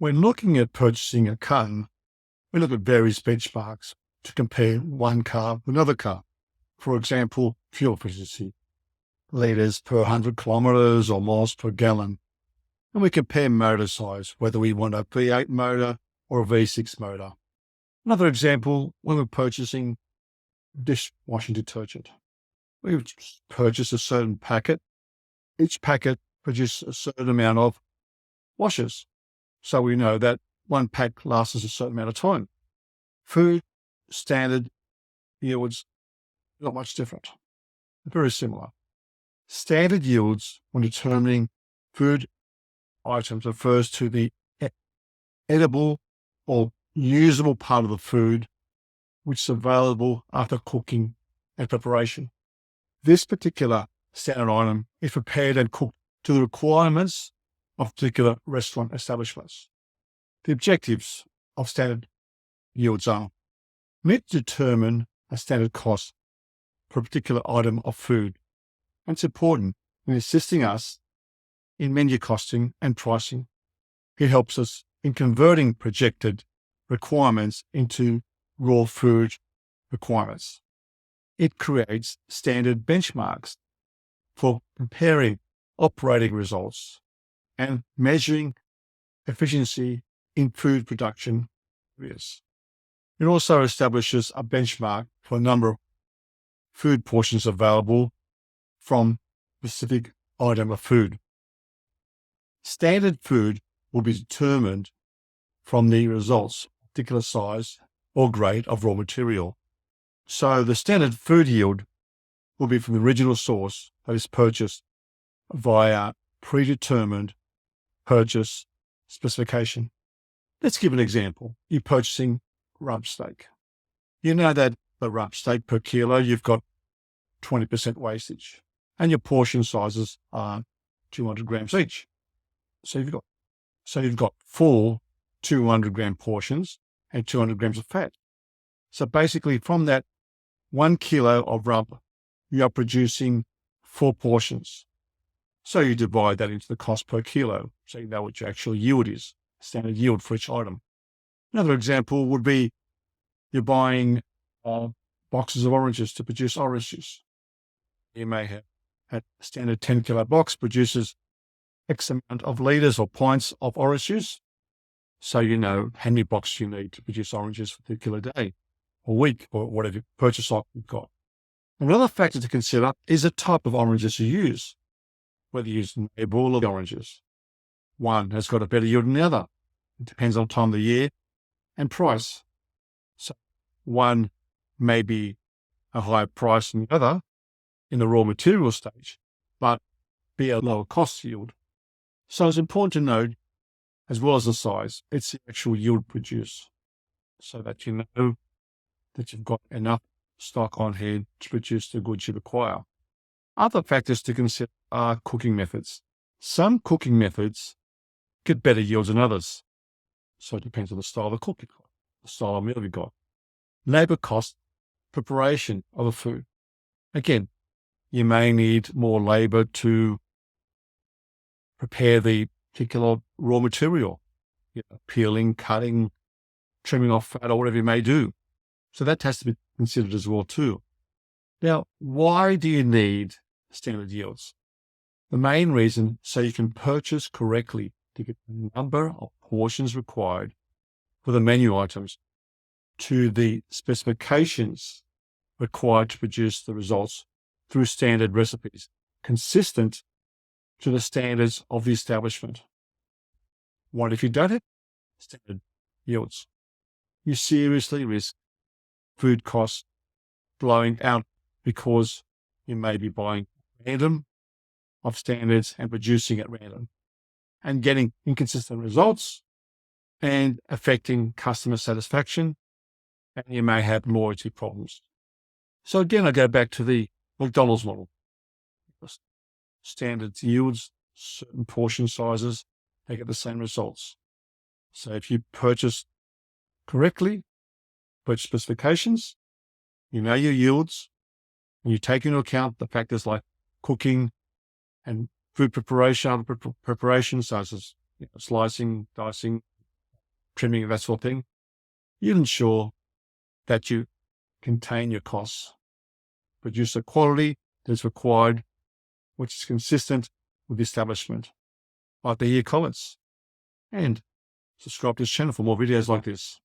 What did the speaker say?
When looking at purchasing a car, we look at various benchmarks to compare one car with another car. For example, fuel efficiency, litres per 100 kilometres or miles per gallon. And we compare motor size, whether we want a V8 motor or a V6 motor. Another example, when we're purchasing dishwashing detergent, we purchase a certain packet. Each packet produces a certain amount of washes. So we know that one pack lasts us a certain amount of time. Food, standard yields, not much different. Very similar. Standard yields when determining food items refers to the edible or usable part of the food which is available after cooking and preparation. This particular standard item is prepared and cooked to the requirements of particular restaurant establishments. The objectives of standard yields are: we need to determine a standard cost for a particular item of food. And it's important in assisting us in menu costing and pricing. It helps us in converting projected requirements into raw food requirements. It creates standard benchmarks for comparing operating results and measuring efficiency in food production areas. It also establishes a benchmark for the number of food portions available from a specific item of food. Standard food will be determined from the results, particular size or grade of raw material. So the standard food yield will be from the original source that is purchased via predetermined purchase specification. Let's give an example. You're purchasing rump steak. You know that the rump steak per kilo, you've got 20% wastage, and your portion sizes are 200 grams each. So you've got 4 200-gram portions and 200 grams of fat. So basically, from that 1 kilo of rump, you are producing 4 portions. So you divide that into the cost per kilo, so you know what your actual yield is, standard yield for each item. Another example would be you're buying boxes of oranges to produce orange juice. You may have a standard 10-kilo box produces X amount of litres or pints of orange juice. So you know how many boxes you need to produce oranges for a particular day or week or whatever purchase item you've got. Another factor to consider is the type of oranges you use, whether you use neighbour or the oranges. One has got a better yield than the other. It depends on time of the year and price. So one may be a higher price than the other in the raw material stage, but be a lower cost yield. So it's important to note, as well as the size, it's the actual yield produced, so that you know that you've got enough stock on hand to produce the goods you require. Other factors to consider are cooking methods. Some cooking methods get better yields than others. So it depends on the style of cook you've got, the style of meal you've got. Labour cost, preparation of the food. Again, you may need more labour to prepare the particular raw material, peeling, cutting, trimming off fat or whatever you may do. So that has to be considered as well too. Now, why do you need standard yields? The main reason, so you can purchase correctly to get the number of portions required for the menu items to the specifications required to produce the results through standard recipes, consistent to the standards of the establishment. What if you don't have standard yields? You seriously risk food costs blowing out because you may be buying random of standards and producing at random and getting inconsistent results and affecting customer satisfaction, and you may have loyalty problems. So again, I go back to the McDonald's model. Standard yields, certain portion sizes, they get the same results. So if you purchase correctly, purchase specifications, you know your yields, and you take into account the factors like cooking and food preparation, other preparations such as slicing, dicing, trimming, that sort of thing, you'll ensure that you contain your costs, produce the quality that's required, which is consistent with the establishment. Like to hear comments, and subscribe to this channel for more videos like this.